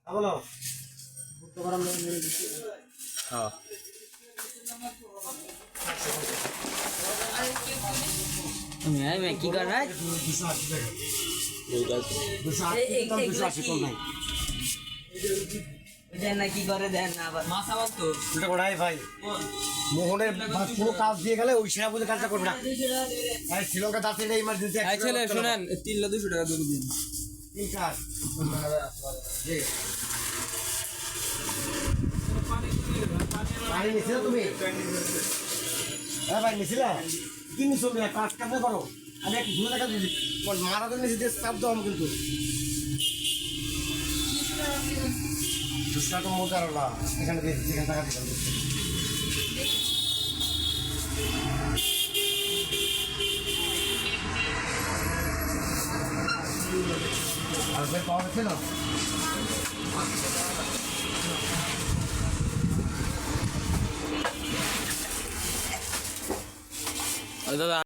বলো হ্যাঁ কি कर रहा है 280 টাকা না কি করে দেন না আবার মাছ আবার তো উল্টা কোড়াই ভাই মোহনের পুরো কাজ দিয়ে গেলে ওই সেরা বুঝে কাজটা করবে না ভাই শ্রীলঙ্কা যাচ্ছে না ইমার্জেন্সি ছেলে শুনেন 300 টাকা দিয়ে দিন তিন কাজ জি পানি নিছিলে তুমি হ্যাঁ ভাই নিছিলে কি নিছো মিয়া কাজ কাজে করো আমি একটু ধুয়ে টাকা দিচ্ছি মারা তো নিচে দিয়ে চাপ দাও কিন্তু দুষ্টা তো মোটার না এখানে দিয়েছি এখানে টাকা দিলাম আর ভাই পাওয়া গেছে না দাদা